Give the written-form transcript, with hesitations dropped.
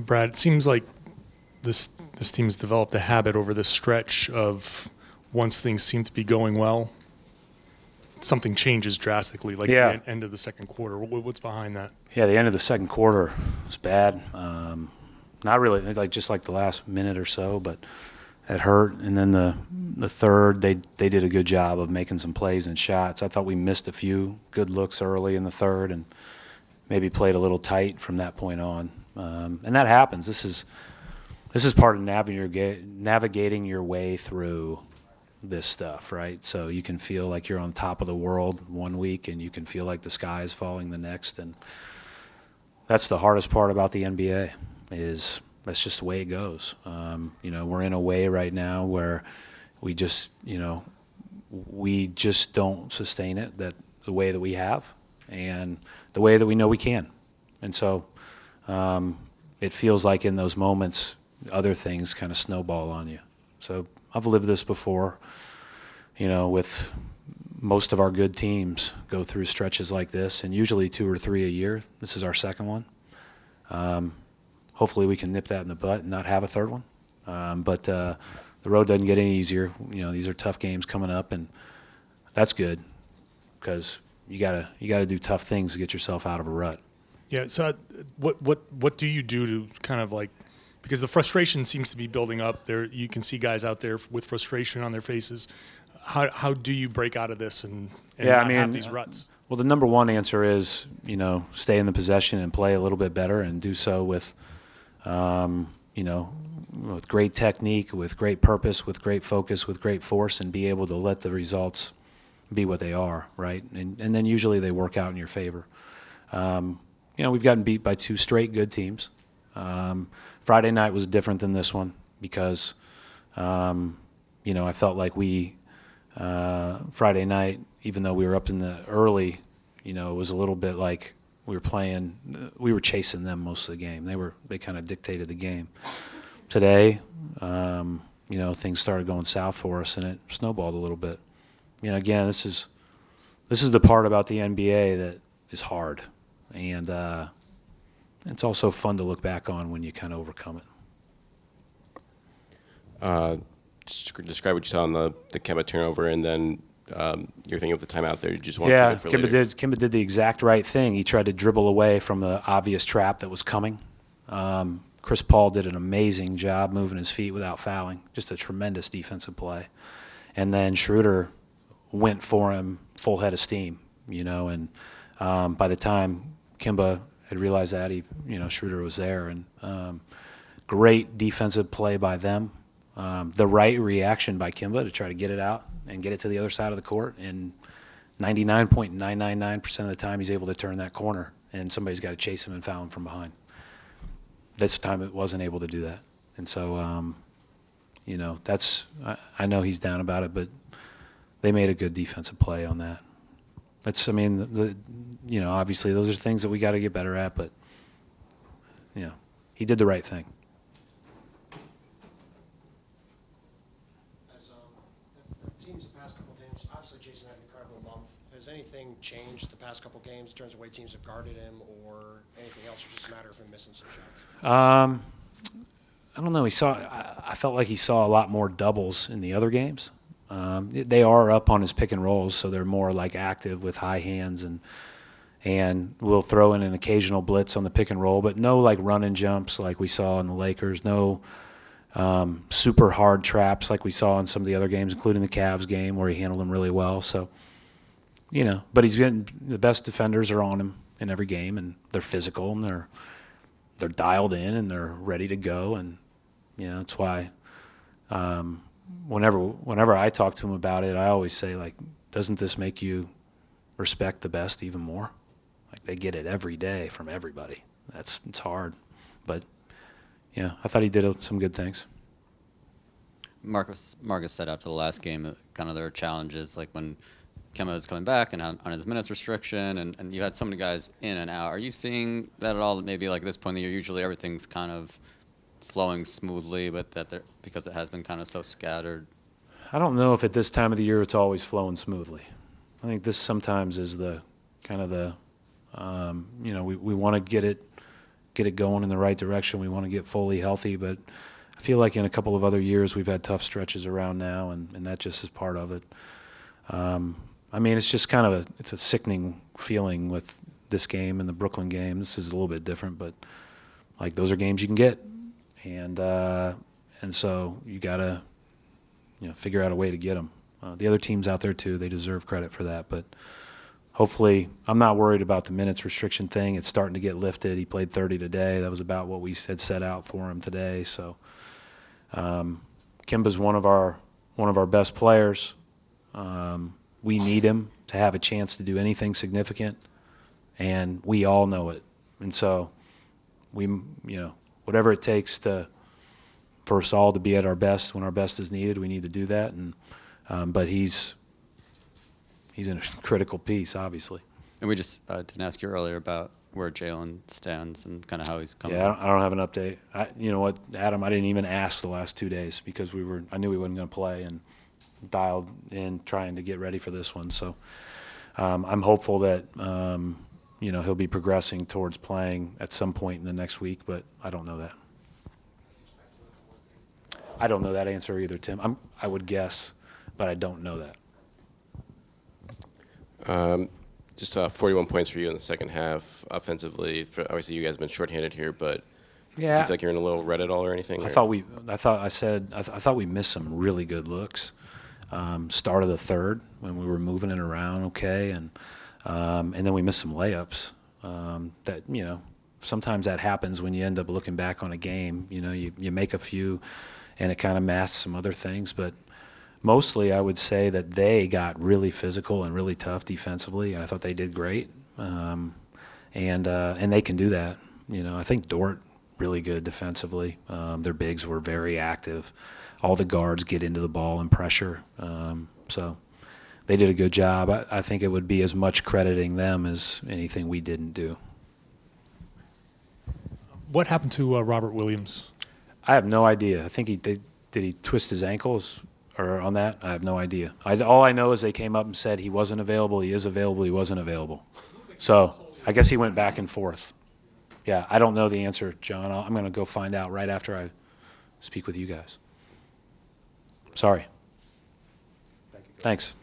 Brad, it seems like this team's developed a habit over this stretch of once things seem to be going well, something changes drastically, like the end of the second quarter. What's behind that? Yeah, the end of the second quarter was bad. Not really, just like the last minute or so, but it hurt. And then the third, they did a good job of making some plays and shots. I thought we missed a few good looks early in the third and maybe played a little tight from that point on. And that happens. This is part of navigating your way through this stuff, right? So you can feel like you're on top of the world one week and you can feel like the sky is falling the next. And that's the hardest part about the NBA is that's just the way it goes. We're in a way right now where we just don't sustain it the way that we have and the way that we know we can. And so it feels like in those moments other things kind of snowball on you. So I've lived this before, with most of our good teams go through stretches like this, and usually 2 or 3 a year. This is our second one. Hopefully we can nip that in the butt and not have a third one. But the road doesn't get any easier. These are tough games coming up, and that's good because you gotta do tough things to get yourself out of a rut. Yeah. So what do you do to kind of like, because the frustration seems to be building up there. You can see guys out there with frustration on their faces. How do you break out of this and not have these ruts? Well, the number one answer is, stay in the possession and play a little bit better and do so with, with great technique, with great purpose, with great focus, with great force, and be able to let the results be what they are, right? And then usually they work out in your favor. We've gotten beat by 2 straight good teams. Friday night was different than this one because, I felt like Friday night, even though we were up in the early, it was a little bit like we were chasing them most of the game. They kind of dictated the game. Today, things started going south for us and it snowballed a little bit. Again, this is the part about the NBA that is hard. And it's also fun to look back on when you kind of overcome it. Describe what you saw on the Kemba turnover, and then you're thinking of the timeout there. You just want to keep it for later. Kemba did the exact right thing. He tried to dribble away from the obvious trap that was coming. Chris Paul did an amazing job moving his feet without fouling. Just a tremendous defensive play. And then Schroeder went for him full head of steam, and by the time Kemba had realized that, Schroeder was there. And great defensive play by them. The right reaction by Kemba to try to get it out and get it to the other side of the court. And 99.999% of the time he's able to turn that corner, and somebody's got to chase him and foul him from behind. This time it wasn't able to do that. And so, I know he's down about it, but they made a good defensive play on that. Obviously those are things that we got to get better at, but, he did the right thing. As the teams the past couple of games, obviously Jason had an incredible month. Has anything changed the past couple of games in terms of the way teams have guarded him or anything else, or just a matter of him missing some shots? I don't know. I felt like he saw a lot more doubles in the other games. They are up on his pick and rolls, so they're more like active with high hands, and we'll throw in an occasional blitz on the pick and roll, but no like run and jumps like we saw in the Lakers. No super hard traps like we saw in some of the other games, including the Cavs game where he handled them really well. So, but he's been the best defenders are on him in every game, and they're physical and they're dialed in and they're ready to go, and that's why. Whenever I talk to him about it, I always say, like, doesn't this make you respect the best even more? Like, they get it every day from everybody. It's hard. But, I thought he did some good things. Marcus said after the last game that kind of their challenges, like when Kemba was coming back and on his minutes restriction, and you had so many guys in and out. Are you seeing that at all? That maybe like at this point in the year, usually everything's kind of flowing smoothly, but because it has been kind of so scattered? I don't know if at this time of the year it's always flowing smoothly. I think this sometimes is the kind of the, we want to get get it going in the right direction. We want to get fully healthy, but I feel like in a couple of other years we've had tough stretches around now, and that just is part of it. I mean, it's just kind of it's a sickening feeling with this game and the Brooklyn game. This is a little bit different, but like those are games you can get, and so you gotta figure out a way to get them. The other teams out there too, they deserve credit for that, but hopefully, I'm not worried about the minutes restriction thing. It's starting to get lifted. He played 30 today. That was about what we had set out for him today. So, Kemba's one of our best players. We need him to have a chance to do anything significant, and we all know it. And so, whatever it takes for us all to be at our best when our best is needed, we need to do that. And but he's a critical piece, obviously. And we just didn't ask you earlier about where Jalen stands and kind of how he's coming. Yeah, I don't have an update. You know what, Adam? I didn't even ask the last 2 days because I knew he wasn't going to play and dialed in trying to get ready for this one. So I'm hopeful that he'll be progressing towards playing at some point in the next week, but I don't know that. I don't know that answer either, Tim. I would guess, but I don't know that. Just 41 points for you in the second half offensively. Obviously, you guys have been shorthanded here, but do you feel like you're in a little rut at all or anything? I thought we missed some really good looks. Start of the third when we were moving it around, okay, and then we missed some layups. That sometimes that happens when you end up looking back on a game. You make a few, and it kind of masks some other things, but. Mostly, I would say that they got really physical and really tough defensively, and I thought they did great. And they can do that. I think Dort really good defensively. Their bigs were very active. All the guards get into the ball and pressure. So they did a good job. I think it would be as much crediting them as anything we didn't do. What happened to Robert Williams? I have no idea. I think did he twist his ankles? Or on that, I have no idea. All I know is they came up and said he wasn't available, he is available, he wasn't available. So I guess he went back and forth. Yeah, I don't know the answer, John. I'm going to go find out right after I speak with you guys. Sorry. Thank you. Thanks.